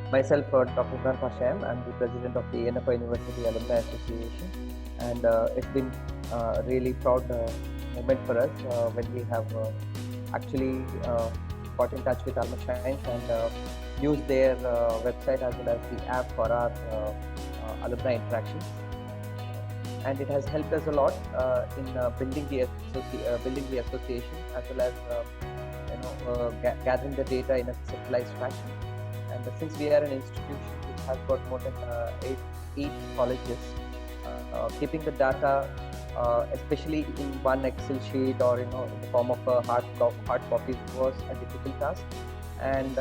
Myself, Dr. Imran Pashaim. I'm the president of the NFI University Alumni Association, and it's been a really proud moment for us when we have actually got in touch with Alma Shines and used their website as well as the app for our alumni interactions. And it has helped us a lot in building the association as well as gathering the data in a centralized fashion. And since we are an institution which has got more than eight colleges, keeping the data, especially in one Excel sheet or in the form of a hard copy, was a difficult task. And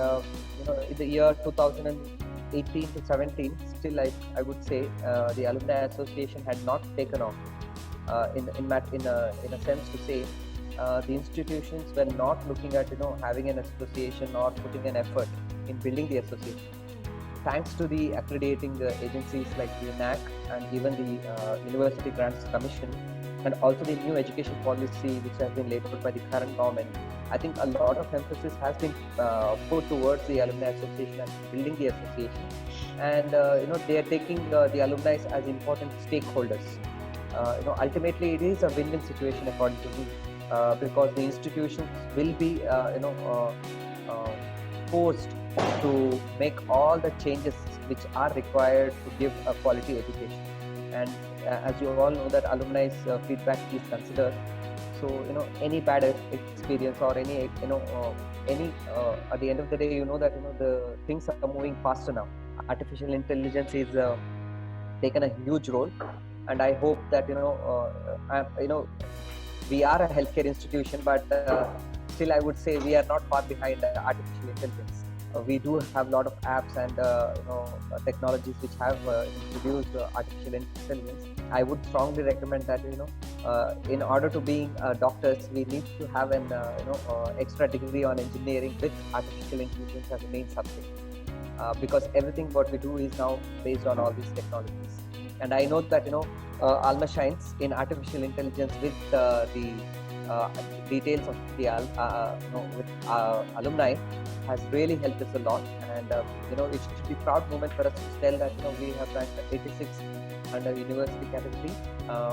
in the year 2018 to 17, still I would say the Alumni Association had not taken off. In a sense to say, the institutions were not looking at having an association or putting an effort in building the association. Thanks to the accrediting agencies like the NAC and even the University Grants Commission, and also the new education policy which has been laid out by the current government, I think a lot of emphasis has been put towards the Alumni Association and building the association. And they are taking the alumni as important stakeholders. Ultimately, it is a win-win situation according to me, because the institutions will be forced to make all the changes which are required to give a quality education. And as you all know that alumni feedback is considered. So any bad experience or any at the end of the day, that the things are moving faster now. Artificial intelligence is taken a huge role, and I hope that we are a healthcare institution, but still I would say we are not far behind artificial intelligence. We do have a lot of apps and technologies which have introduced artificial intelligence. I would strongly recommend that in order to being doctors, we need to have an extra degree on engineering with artificial intelligence as a main subject, because everything what we do is now based on all these technologies. And I know that Alma shines in artificial intelligence with the details of the with alumni has really helped us a lot. And it should be a proud moment for us to tell that we have ranked 86 under university category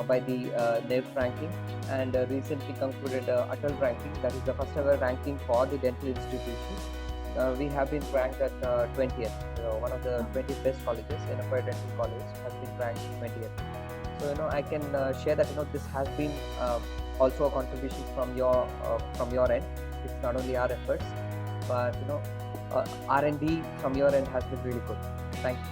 by the NERF ranking, and recently concluded Atal ranking, that is the first ever ranking for the dental institutions. We have been ranked at 20th. One of the 20 best colleges, NFI Dental College, has been ranked 20th. So I can share that this has been also a contribution from your end. It's not only our efforts, but R&D from your end has been really good. Thank you.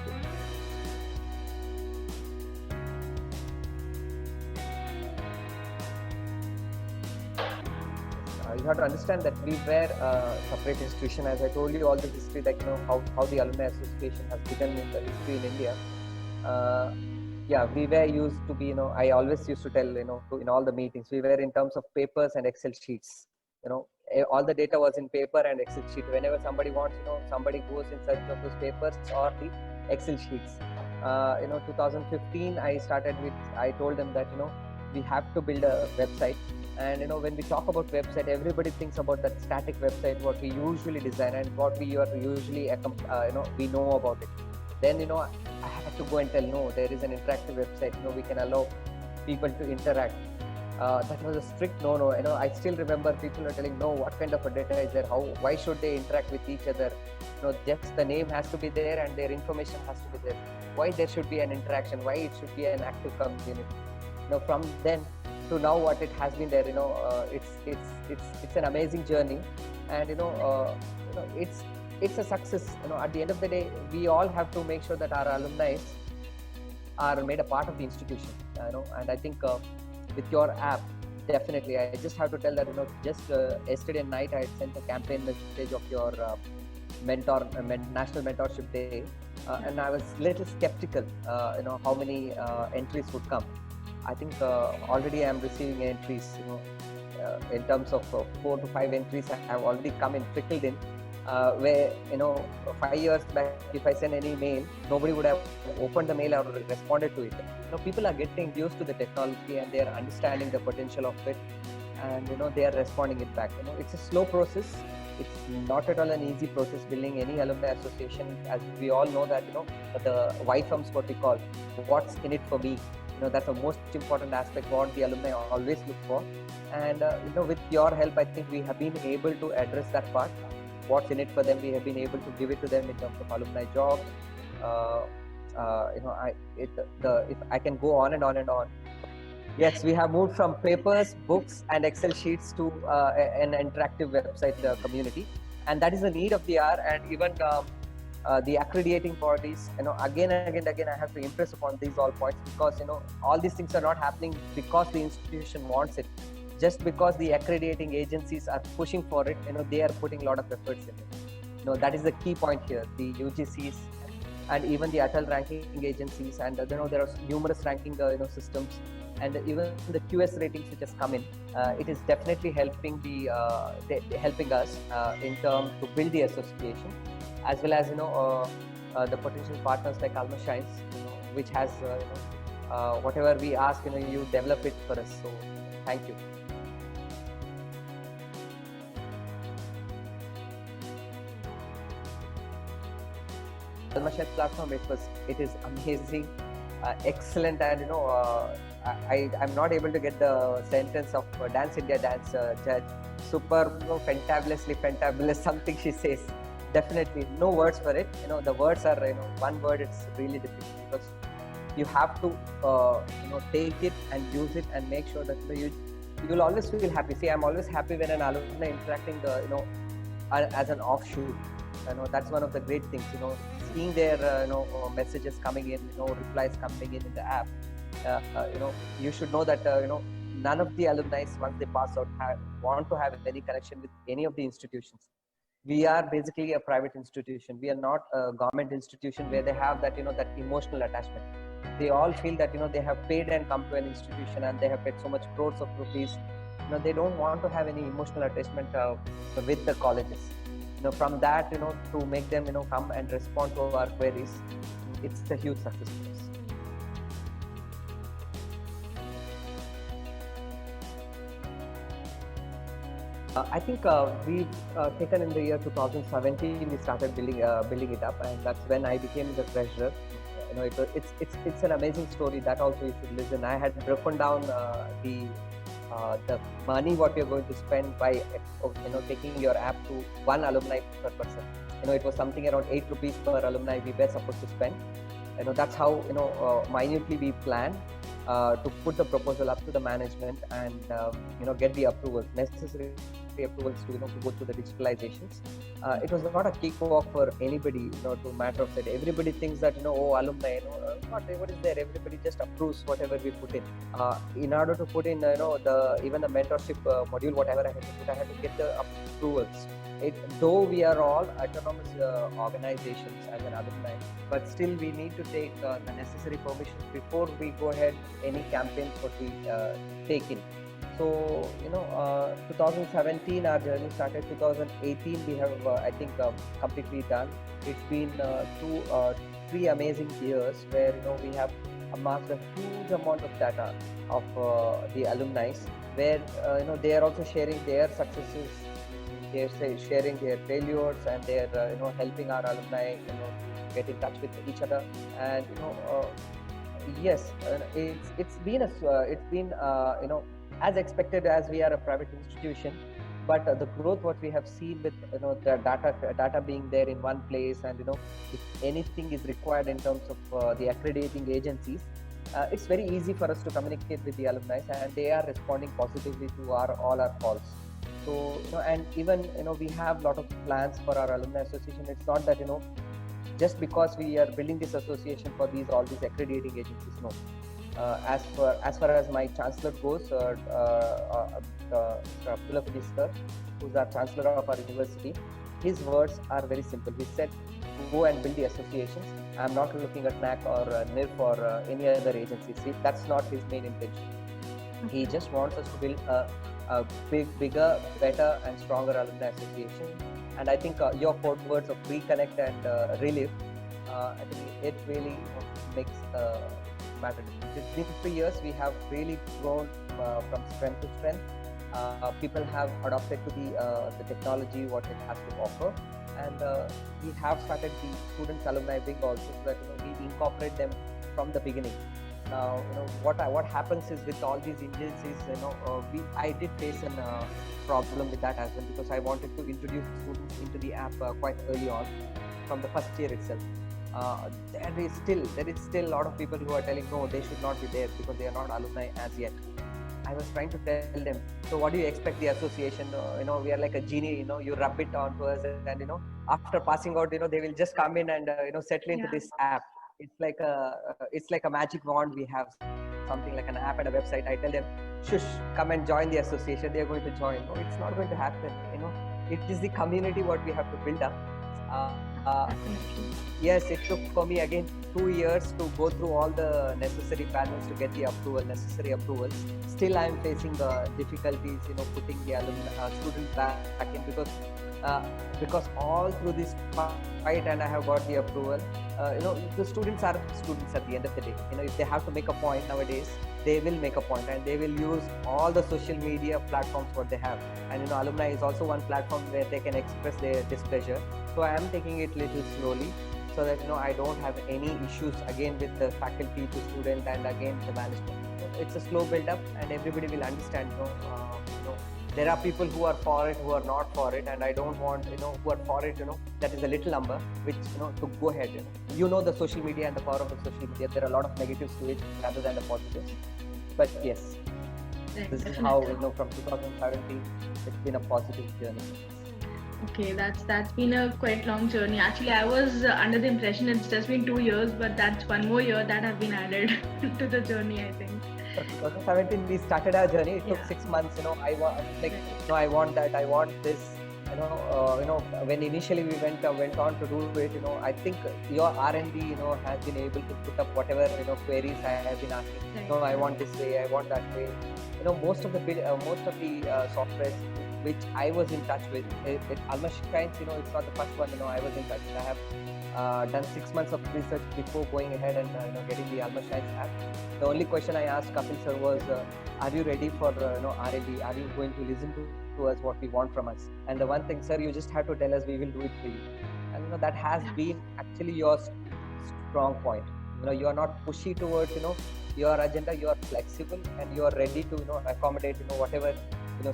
You have to understand that we were a separate institution. As I told you all the history, like how the Alumni Association has begun in the history in India. We were used to be, I always used to tell, in all the meetings, we were in terms of papers and Excel sheets. All the data was in paper and Excel sheet. Whenever somebody wants, somebody goes in search of those papers or the Excel sheets. 2015, I told them that, we have to build a website. And when we talk about website, everybody thinks about that static website, what we usually design and what we are usually we know about it. Then I had to go and tell, no, there is an interactive website. We can allow people to interact. That was a strict no. I still remember people are telling, no, what kind of a data is there? Why should they interact with each other? Just the name has to be there and their information has to be there. Why there should be an interaction? Why it should be an active community? From then to now, what it has been there, it's an amazing journey, and it's a success. At the end of the day, we all have to make sure that our alumni are made a part of the institution. And I think with your app, definitely, I just have to tell that just yesterday night I had sent a campaign message of your National Mentorship Day, and I was little skeptical. How many entries would come. I think already I am receiving entries. In terms of 4 to 5 entries have already come in, trickled in. Where 5 years back, if I send any mail, nobody would have opened the mail or responded to it. People are getting used to the technology and they are understanding the potential of it, and they are responding it back. It's a slow process, It's not at all an easy process building any alumni association, as we all know that the YFMs, what we call, what's in it for me. That's the most important aspect what the alumni always look for. And with your help, I think we have been able to address that part. What's in it for them, we have been able to give it to them in terms of alumni jobs. Uh, if I can go on and on and on. Yes, we have moved from papers, books, and Excel sheets to an interactive website community, and that is the need of the hour. And even the accrediting bodies, again and again, I have to impress upon these all points, because all these things are not happening because the institution wants it, just because the accrediting agencies are pushing for it. They are putting a lot of efforts in it. That is the key point here. The UGCs and even the ATAL ranking agencies, and there are numerous ranking systems, and even the QS ratings which has come in. It is definitely helping helping us in terms to build the association, as well as the potential partners like Alma Shines, which has whatever we ask, you develop it for us. So thank you. Alma Shines platform, it is amazing, excellent, and I'm not able to get the sentence of Dance India Dance judge. Super, fantabulously fantabulous, something she says. Definitely, no words for it. The words are, one word. It's really difficult, because you have to, take it and use it and make sure that you'll always feel happy. See, I'm always happy when an alumni interacting, as an offshoot. That's one of the great things. Seeing their, messages coming in, replies coming in the app. You should know that none of the alumni, once they pass out, want to have any connection with any of the institutions. We are basically a private institution. We are not a government institution where they have that that emotional attachment. They all feel that they have paid and come to an institution, and they have paid so much crores of rupees. They don't want to have any emotional attachment with the colleges. From that, to make them come and respond to our queries, it's a huge success for us. I think we've taken in the year 2017. We started building it up, and that's when I became the treasurer. It's an amazing story that also you should listen. I had broken down the money what you're going to spend by taking your app to one alumni per person. It was something around 8 rupees per alumni we were supposed to spend. That's how minutely we planned to put the proposal up to the management, and get the approvals, necessary approvals to go through the digitalizations. It was not a cakewalk for anybody, to matter of fact. Everybody thinks that alumni, what is there? Everybody just approves whatever we put in. In order to put in even the mentorship module, whatever I had to put, I had to get the approvals. Though we are all autonomous organizations as an alumni, but still we need to take the necessary permissions before we go ahead any campaigns what we take in. So 2017 our journey started. 2018 we have I think completely done. It's been 3 amazing years where we have amassed a huge amount of data of the alumni, where they are also sharing their successes. They're sharing their failures, and they're helping our alumni get in touch with each other. And yes, it's been as expected, as we are a private institution. But the growth what we have seen with the data being there in one place, and if anything is required in terms of the accrediting agencies, it's very easy for us to communicate with the alumni, and they are responding positively to all our calls. So and even we have a lot of plans for our alumni association. It's not that just because we are building this association for all these accrediting agencies. No. As far as my chancellor goes, Abdullah Fadis sir, who's our chancellor of our university, his words are very simple. He said, "Go and build the associations. I'm not looking at NAC or NIRF or any other agency." See, that's not his main intention. He just wants us to build a bigger, better, and stronger alumni association. And I think your code words of reconnect and relive, I think it really makes matter. It's been 3 years. We have really grown from strength to strength. People have adopted to the technology what it has to offer, and we have started the students alumni wing also, so that we incorporate them from the beginning. Now what happens is with all these engines is I did face an problem with that as well, because I wanted to introduce students into the app quite early on from the first year itself. There is still a lot of people who are telling no, they should not be there because they are not alumni as yet. I was trying to tell them, so what do you expect the association? We are like a genie. You rub it onto us, and after passing out, they will just come in and settle into this app. It's like a magic wand we have, something like an app and a website. I tell them, shush, come and join the association. They are going to join. No, it's not going to happen. It is the community what we have to build up. Yes, it took for me again 2 years to go through all the necessary panels to get the necessary approvals. Still, I am facing difficulties, putting the students back in, because all through this fight, and I have got the approval. The students are students at the end of the day. If they have to make a point nowadays, they will make a point, and they will use all the social media platforms what they have. And alumni is also one platform where they can express their displeasure. So I am taking it little slowly, so that I don't have any issues again with the faculty to student and again the management. It's a slow build up, and everybody will understand. There are people who are for it, who are not for it, and I don't want who are for it. That is a little number which to go ahead. The social media and the power of the social media. There are a lot of negatives to it rather than the positives. But yes, this is how from 2017 it's been a positive journey. Okay, that's been a quite long journey. Actually, I was under the impression it's just been 2 years, but that's one more year that have been added to the journey, I think. 2017 we started our journey. It took 6 months. I want that. I want this. When initially we went on to do it. I think your R&D has been able to put up whatever queries I have been asking. Right. I want this way. I want that way. Most of the softwares which I was in touch with, Alma Shines, it's not the first one, I was in touch. I have done 6 months of research before going ahead and getting the Alma Shines app. The only question I asked Kapil sir was, are you ready for R&D? Are you going to listen to us what we want from us? And the one thing, sir, you just have to tell us, we will do it for you. And that has been actually your strong point. You are not pushy towards your agenda. You are flexible and you are ready to accommodate whatever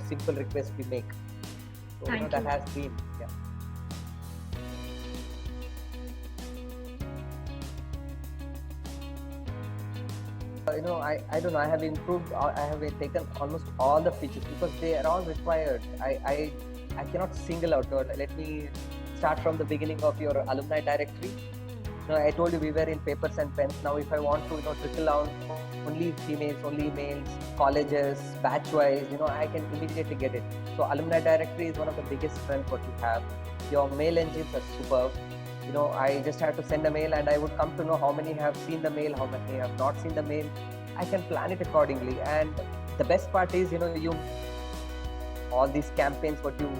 simple request we make. So that has been I don't know, I have improved, I have taken almost all the features because they are all required. I cannot single out. Let me start from the beginning of your alumni directory. I told you we were in papers and pens. Now if I want to trickle down only females, only males, colleges, batch wise, I can immediately get it. So alumni directory is one of the biggest strengths what you have. Your mail engines are superb. I just have to send a mail and I would come to know how many have seen the mail, how many have not seen the mail. I can plan it accordingly. And the best part is, all these campaigns what you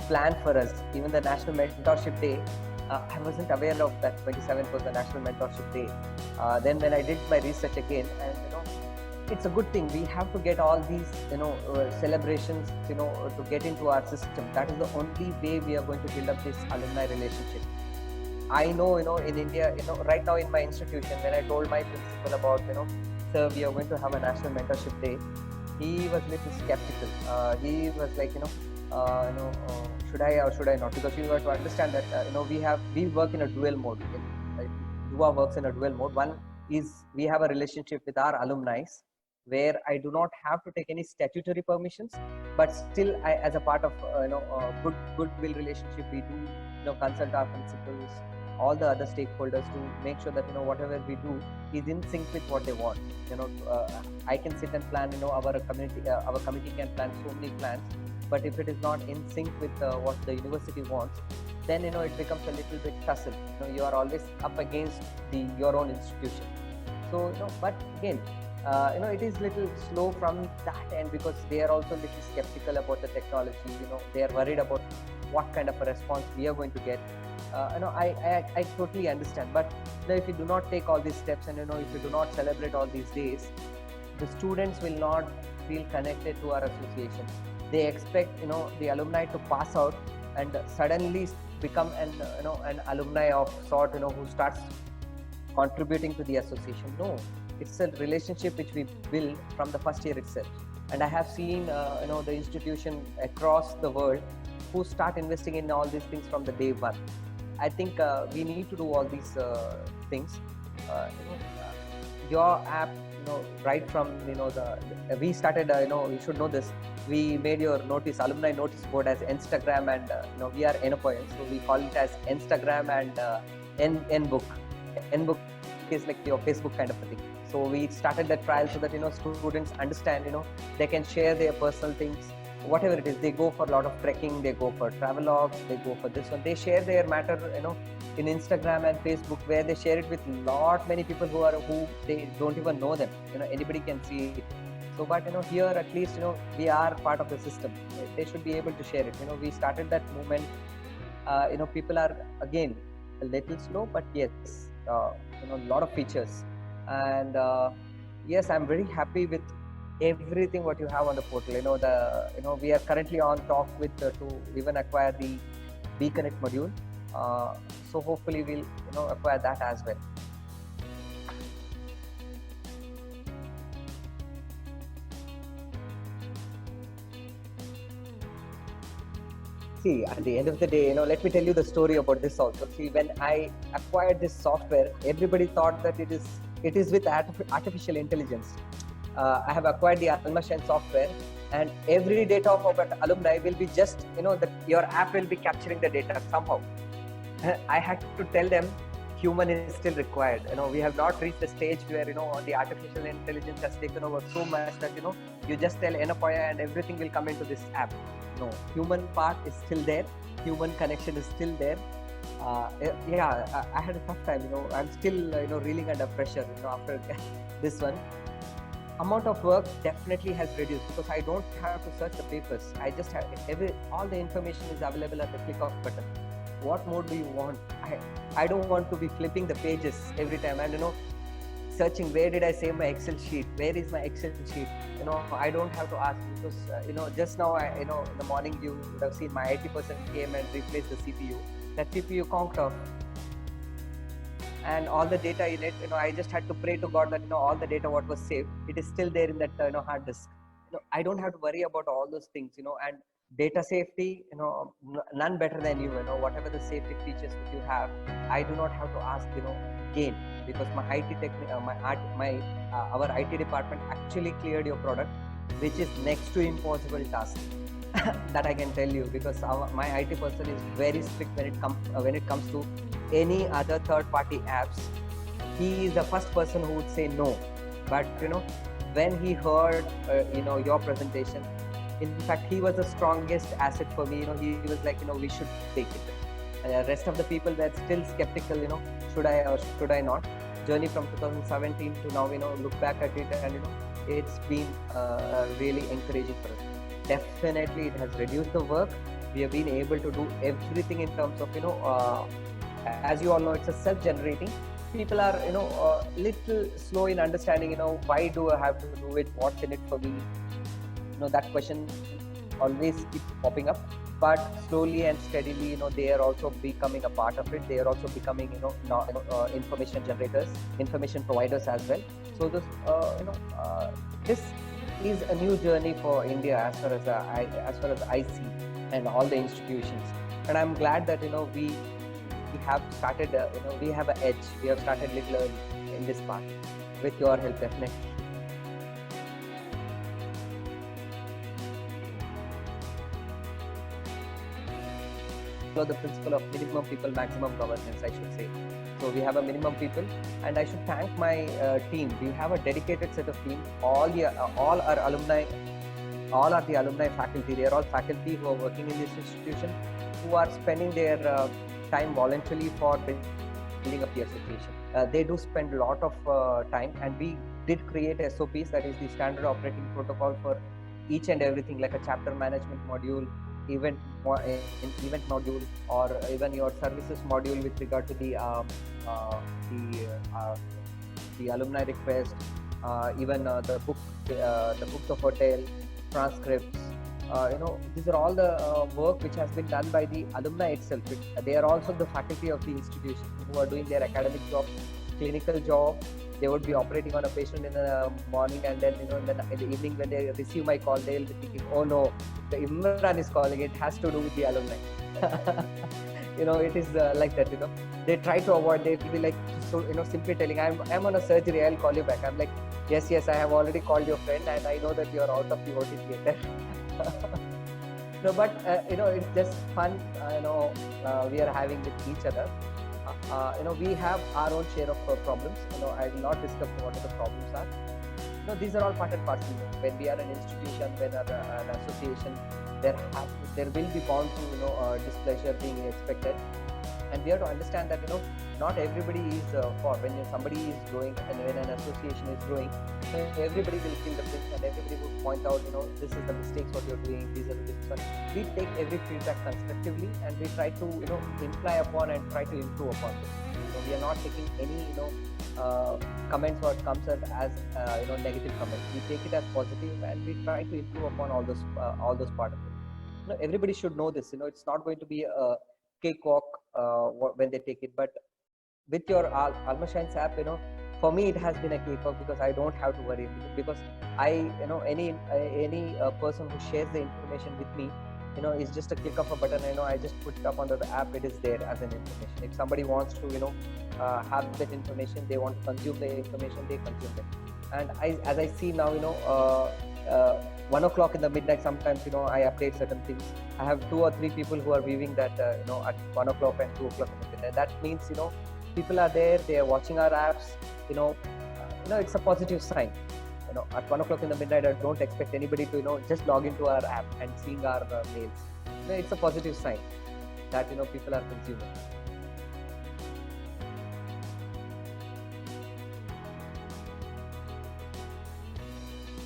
plan for us, even the National Mentorship Day, I wasn't aware of that 27th was the National Mentorship Day. Then when I did my research again, and it's a good thing. We have to get all these celebrations to get into our system. That is the only way we are going to build up this alumni relationship. I know in India, right now in my institution, when I told my principal about sir, we are going to have a National Mentorship Day, he was a little skeptical. He was like should I or should I not? Because you have to understand that we work in a dual mode. Dua works in a dual mode. One is we have a relationship with our alumni, where I do not have to take any statutory permissions, but still as a part of goodwill relationship, we do consult our principals, all the other stakeholders to make sure that whatever we do is in sync with what they want. I can sit and plan. Our committee can plan so many plans, but if it is not in sync with what the university wants, then it becomes a little bit tussle. You are always up against your own institution. So but again, it is little slow from that end because they are also little skeptical about the technology. They are worried about what kind of a response we are going to get. I totally understand. But if you do not take all these steps and if you do not celebrate all these days, the students will not feel connected to our association. They expect the alumni to pass out and suddenly become an alumni of sort, who starts contributing to the association. No, it's a relationship which we build from the first year itself. And I have seen the institution across the world who start investing in all these things from the day one. I think we need to do all these things. Your app, right from we started. You should know this. We made your alumni notice board as Instagram, and we are Enopoians, so we call it as Instagram and Nbook. Nbook is like your Facebook kind of a thing. So we started that trial so that students understand. They can share their personal things, whatever it is. They go for a lot of trekking, they go for travelogues, they go for this one. They share their matter, in Instagram and Facebook, where they share it with many people who they don't even know them. Anybody can see it. So, but here at least we are part of the system. They should be able to share it. We started that movement. People are again a little slow, but yes, a lot of features. And yes, I'm very happy with everything what you have on the portal. We are currently on talk with to even acquire the BConnect module. So hopefully we'll acquire that as well. See, at the end of the day, let me tell you the story about this also. See, when I acquired this software, everybody thought that it is with artificial intelligence. I have acquired the Alumashine software, and every data of an alumni will be just, that your app will be capturing the data somehow. I had to tell them human is still required. We have not reached the stage where, the artificial intelligence has taken over so much that, you just tell Enopoia and everything will come into this app. No, human part is still there. Human connection is still there. I had a tough time. I'm still, reeling under pressure, after this one. Amount of work definitely has reduced because I don't have to search the papers. I just have all the information is available at the click of button. What more do you want? I don't want to be flipping the pages every time and searching where did I save my Excel sheet, where is my Excel sheet. I don't have to ask because just now in the morning you would have seen my IT person came and replaced the CPU. That CPU conked off, and all the data in it, I just had to pray to God that all the data what was saved, it is still there in that hard disk. I don't have to worry about all those things, and data safety, none better than you. Whatever the safety features that you have, I do not have to ask again, because my our IT department actually cleared your product, which is next to impossible task. That I can tell you, because my IT person is very strict when it comes to any other third-party apps. He is the first person who would say no, but when he heard your presentation, in fact he was the strongest asset for me. He was like, we should take it. The rest of the people were still skeptical, should I or should I not. Journey from 2017 to now, look back at it, and it's been really encouraging for us. Definitely it has reduced the work. We have been able to do everything in terms of as you all know, it's a self-generating. People are little slow in understanding why do I have to do it, what's in it for me. That question always keeps popping up, but slowly and steadily they are also becoming a part of it. They are also becoming information generators, information providers as well. So this is a new journey for India as far as I see, and all the institutions. And I'm glad that we have started. We have an edge. We have started little early in this part with your help, definitely. The principle of minimum people, maximum governance, I should say. So we have a minimum people, and I should thank my team. We have a dedicated set of team. All our alumni, all are the alumni faculty. They are all faculty who are working in this institution, who are spending their time voluntarily for building up the association. They do spend a lot of time, and we did create SOPs, that is the standard operating protocol for each and everything, like a chapter management module, event module, or even your services module with regard to the alumni request, even the book of hotel, transcripts, These are all the work which has been done by the alumni itself. They are also the faculty of the institution who are doing their academic job, clinical job. They would be operating on a patient in the morning, and then in the evening when they receive my call, they'll be thinking, "Oh no, the Imran is calling. It has to do with the alumni." It is like that. They try to avoid. They will be like, so simply telling, "I'm on a surgery. I'll call you back." I'm like, "Yes, yes, I have already called your friend, and I know that you are out of the OT theater." No, but it's just fun. We are having with each other. We have our own share of problems. I will not discuss what the problems are. These are all part and parcel. When we are an institution, when an association, there will be bound to displeasure being expected, and we have to understand that not everybody is for when somebody is growing and when an association is growing, everybody will feel the pinch and everybody will point out this is the mistakes what you're doing, these are the mistakes. We take every feedback constructively and we try to imply upon and try to improve upon it. We are not taking any comments or comes as negative comments. We take it as positive and we try to improve upon all those part of it. Everybody should know this. It's not going to be a cakewalk when they take it, but with your Alma Shines app, for me it has been a cakewalk because I don't have to worry, because any person who shares the information with me, is just a click of a button. I just put it up on the app. It is there as an information. If somebody wants to have that information, they want to consume the information, they consume it. And as I see now, 1 o'clock in the midnight, sometimes I update certain things. I have 2 or 3 people who are viewing that at 1 o'clock and 2 o'clock in the midnight. That means people are there, they are watching our apps. It's a positive sign. At 1 o'clock in the midnight, I don't expect anybody to just log into our app and seeing our mails. It's a positive sign that people are consuming.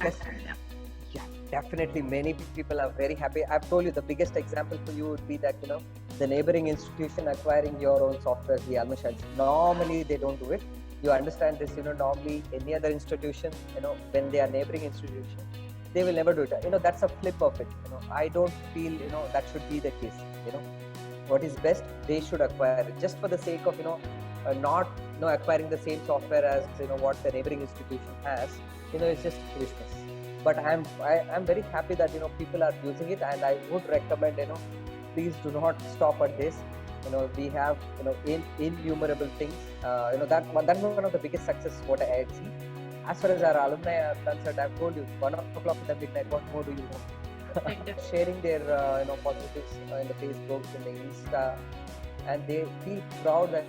Yes. Yeah, definitely. Many people are very happy. I've told you the biggest example for you would be that the neighboring institution acquiring your own software, the Alma Shines. Normally they don't do it. You understand this. Normally any other institution, when they are neighboring institution, they will never do it. That's a flip of it. I don't feel that should be the case. What is best, they should acquire it just for the sake of not acquiring the same software as what the neighboring institution has. It's just foolishness. But I'm very happy that people are using it, and I would recommend please do not stop at this. We have innumerable things. That's one of the biggest success what I had seen. As far as our alumni are concerned, I've told you 1 o'clock in the midnight. What more do you want? Sharing their positives in the Facebook, in the Insta, and they feel proud that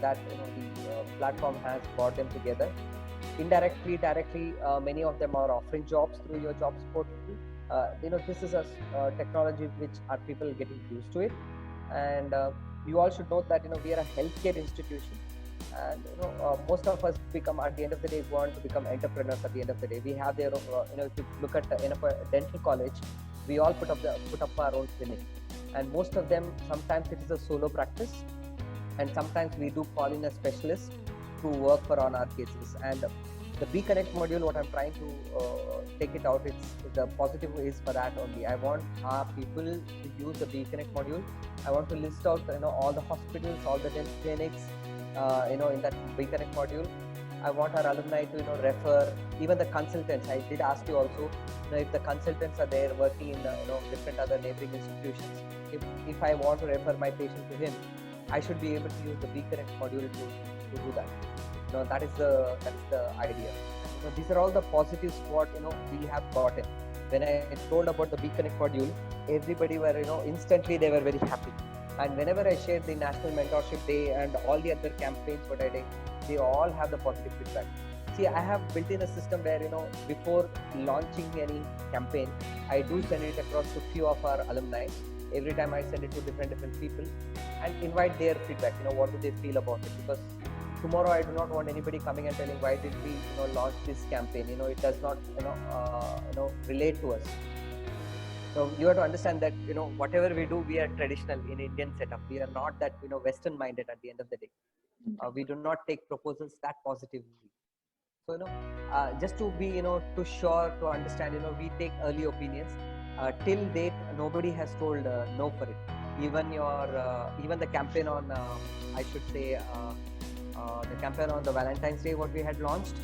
that the platform has brought them together. Indirectly, directly, many of them are offering jobs through your jobs portal. This is a technology which our people getting used to it, and you all should note that we are a healthcare institution, and most of us become, at the end of the day, want to become entrepreneurs. At the end of the day, we have their if you look at a dental college, we all put up our own clinic, and most of them, sometimes it is a solo practice, and sometimes we do call in a specialist to work for on our cases. And the BConnect module, what I'm trying to take it out, it's the positive is for that only. I want our people to use the BConnect module. I want to list out all the hospitals, all the dental clinics in that BConnect module. I want our alumni to refer, even the consultants. I did ask you also, if the consultants are there working in different other neighboring institutions, if I want to refer my patient to him, I should be able to use the BConnect module to do that. That is the idea. These are all the positives what we have gotten. When I told about the BConnect module, everybody were instantly they were very happy. And whenever I share the National Mentorship Day and all the other campaigns what I did, they all have the positive feedback. See, I have built in a system where before launching any campaign, I do send it across to few of our alumni. Every time I send it to different people and invite their feedback. What do they feel about it? Because tomorrow I do not want anybody coming and telling why did we launch this campaign. It does not relate to us. So you have to understand that whatever we do, we are traditional in Indian setup. We are not that Western minded at the end of the day. We do not take proposals that positively. So just to be too sure to understand, we take early opinions. till date nobody has told no for it. Even even the campaign on I should say the campaign on the Valentine's Day what we had launched.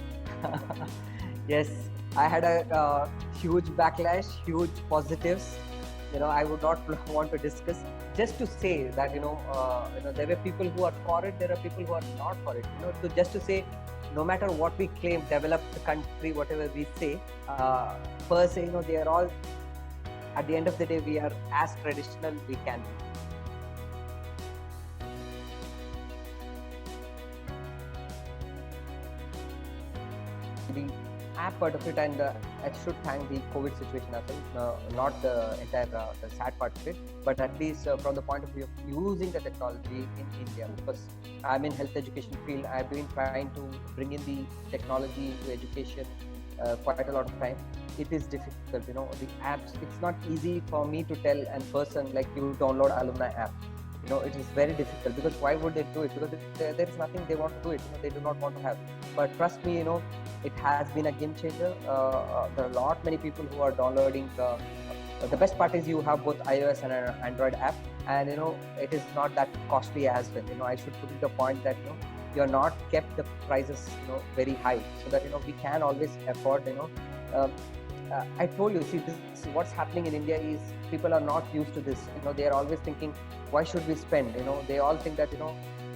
Yes, I had a huge backlash, huge positives. I would not want to discuss. Just to say that there were people who are for it, there are people who are not for it. So just to say, no matter what we claim, developed country, whatever we say, per se, they are all. At the end of the day, we are as traditional we can be. The app part of it, and I should thank the COVID situation as well, not the entire the sad part of it, but at least from the point of view of using the technology in India, because I'm in health education field, I've been trying to bring in the technology to education quite a lot of time. It is difficult, the apps, it's not easy for me to tell a person like you download alumni app. It is very difficult, because why would they do it? Because there is nothing they want to do it. They do not want to have. But trust me, it has been a game changer. There are a lot many people who are downloading. The best part is you have both iOS and an Android app, and it is not that costly as well. I should put it the point that you're not kept the prices very high, so that we can always afford. I told you, see, this what's happening in India is people are not used to this. They are always thinking, why should we spend? They all think that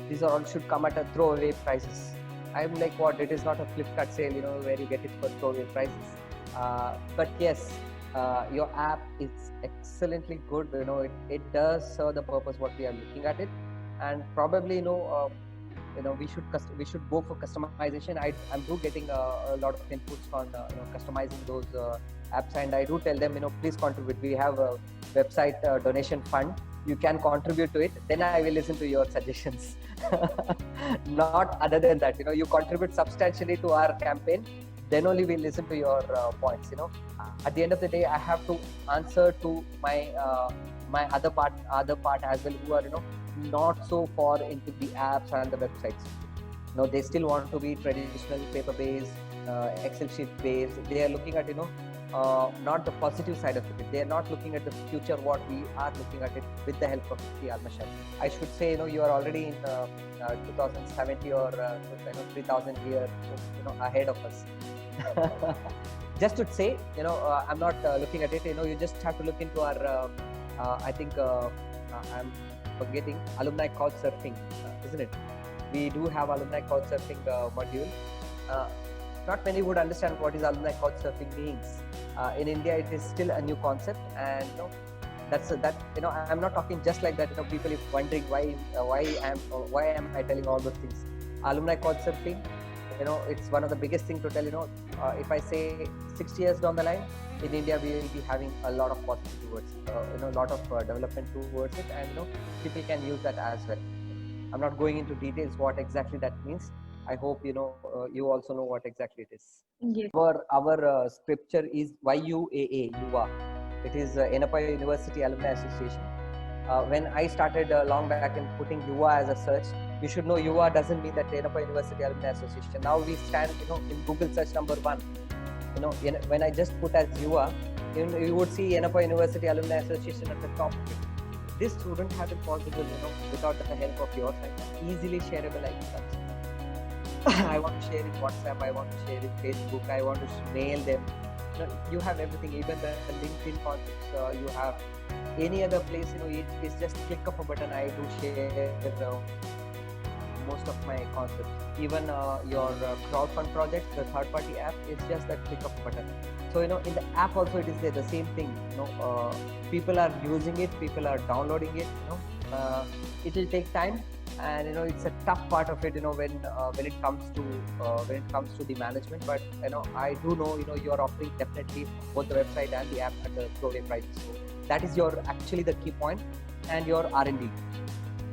these are all should come at a throwaway prices. I'm like, what? It is not a Flipkart sale, where you get it for throwaway prices. But yes, your app is excellently good. It does serve the purpose what we are looking at it, and probably we should go for customization. I'm getting a lot of inputs on customizing those apps, and I do tell them please contribute. We have a website donation fund. You can contribute to it. Then I will listen to your suggestions. Not other than that. You contribute substantially to our campaign. Then only we'll listen to your points. At the end of the day, I have to answer to my my other part as well, who are not so far into the apps and the websites. They still want to be traditional paper based, Excel sheet based. They are looking at not the positive side of it. They are not looking at the future what we are looking at it with the help of the Almashan. I should say you are already in 2070 or 3000 years ahead of us. Just to say, I'm not looking at it. You just have to look into our I think I'm forgetting alumni couch surfing, isn't it? We do have alumni couch surfing module. Not many would understand what is alumni couch surfing means. In India, it is still a new concept, and I'm not talking just like that. People if wondering why am I telling all those things. Alumni couch surfing, it's one of the biggest thing to tell. If I say 60 years down the line, in India we will be having a lot of positive towards a lot of development towards it, and people can use that as well. I'm not going into details what exactly that means. I hope you also know what exactly it is. Yes. Our scripture is YUAA, YUA. It is Enapa University Alumni Association. When I started long back in putting YUA as a search, you should know YUA doesn't mean that Enapa University Alumni Association. Now we stand in Google search number 1. When I just put as YUA, you would see Enapa University Alumni Association at the top of it. This wouldn't have been possible without the help of yours. Easily shareable icons. I want to share in WhatsApp, I want to share in Facebook, I want to mail them. You have everything, even the LinkedIn concepts you have. Any other place, it's just click of a button. I do share most of my concepts. Even your crowdfund project, the third-party app, is just that click of a button. So in the app also it is there, the same thing. People are using it, people are downloading it. It will take time, and it's a tough part of it. When it comes to the management. But I do know you are offering definitely both the website and the app at the throwaway prices. So that is actually the key point, and your R&D.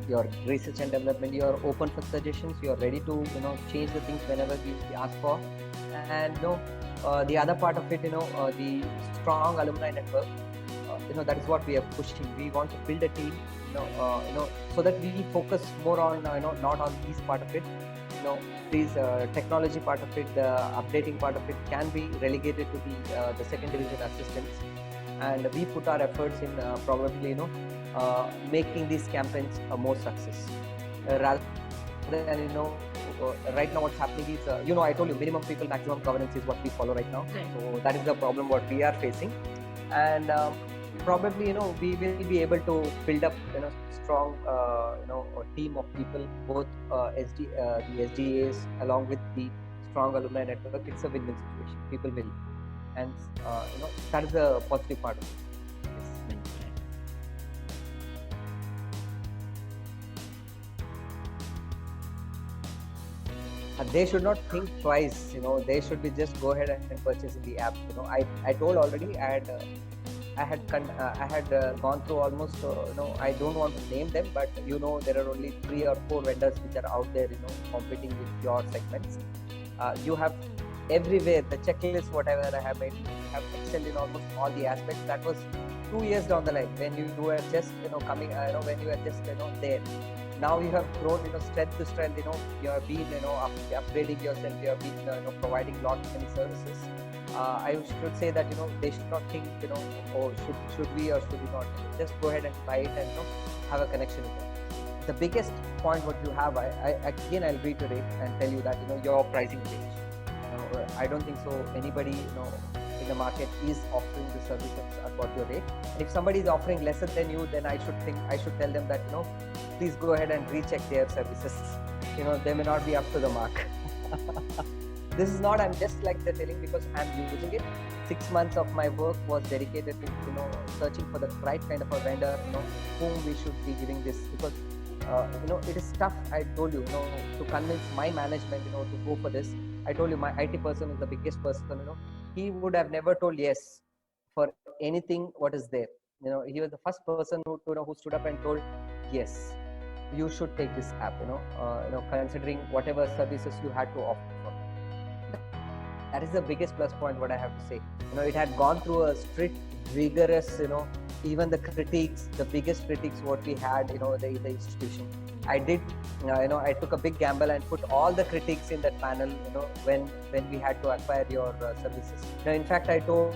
Your research and development, you are open for suggestions, you are ready to change the things whenever we ask for. And the other part of it, the strong alumni network, that is what we are pushing. We want to build a team, so that we focus more on not on these part of it. These technology part of it, the updating part of it can be relegated to the second division assistants. and we put our efforts in probably making these campaigns a more success rather than right now what's happening is I told you minimum people maximum governance is what we follow right now. Right. So that is the problem what we are facing, and probably we will be able to build up strong a team of people, both the SDAs along with the strong alumni network. It's a win-win situation. People will, and that is the positive part of it. Yes. They should not think twice. They should be just go ahead and purchase in the app. I told already. I had gone through almost. I don't want to name them, but there are only 3 or 4 vendors which are out there. Competing with your segments. You have everywhere the checklist whatever I have made. Have excelled in almost all the aspects. That was 2 years down the line when you were just coming. When you were just there. Now you have grown strength to strength. You have been upgrading yourself. You have been providing lot many services. I should say that they should not think oh should we or should we not. Just go ahead and buy it and have a connection with it. The biggest point what you have, I'll reiterate and tell you that your pricing range. I don't think so anybody in the market is offering the services at what your rate. And if somebody is offering lesser than you, then I should tell them that please go ahead and recheck their services. They may not be up to the mark. This is not, I'm just like they're telling because I'm using it. 6 months of my work was dedicated to searching for the right kind of a vendor whom we should be giving this, because it is tough. I told you to convince my management to go for this. I told you my IT person is the biggest person. He would have never told yes for anything what is there. He was the first person who stood up and told yes, you should take this app. Considering whatever services you had to offer. That is the biggest plus point what I have to say. It had gone through a strict, rigorous, even the critiques, the biggest critiques what we had, the institution. I did, I took a big gamble and put all the critiques in that panel, when we had to acquire your services. In fact, I told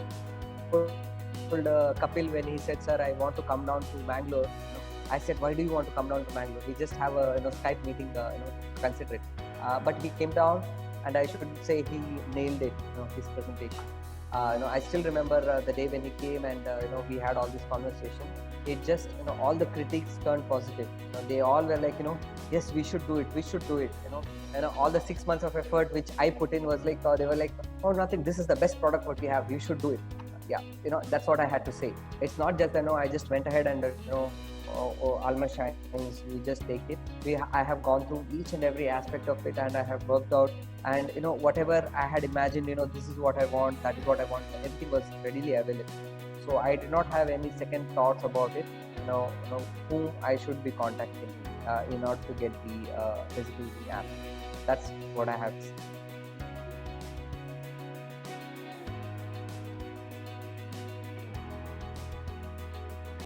Kapil when he said, sir, I want to come down to Bangalore. I said, why do you want to come down to Bangalore? We just have a Skype meeting, consider it. But he came down, and I should say he nailed it, his presentation. I still remember the day when he came and we had all this conversation. It just all the critics turned positive. They all were like yes, we should do it. All the 6 months of effort which I put in was like they were like, oh, nothing. This is the best product what we have. You should do it. Yeah, that's what I had to say. It's not just I just went ahead and Alma Shines, we just take it. I have gone through each and every aspect of it, and I have worked out, and whatever I had imagined, this is what I want, that is what I want. Everything was readily available. So I did not have any second thoughts about it. Whom I should be contacting in order to get the visibility app. That's what I have to say.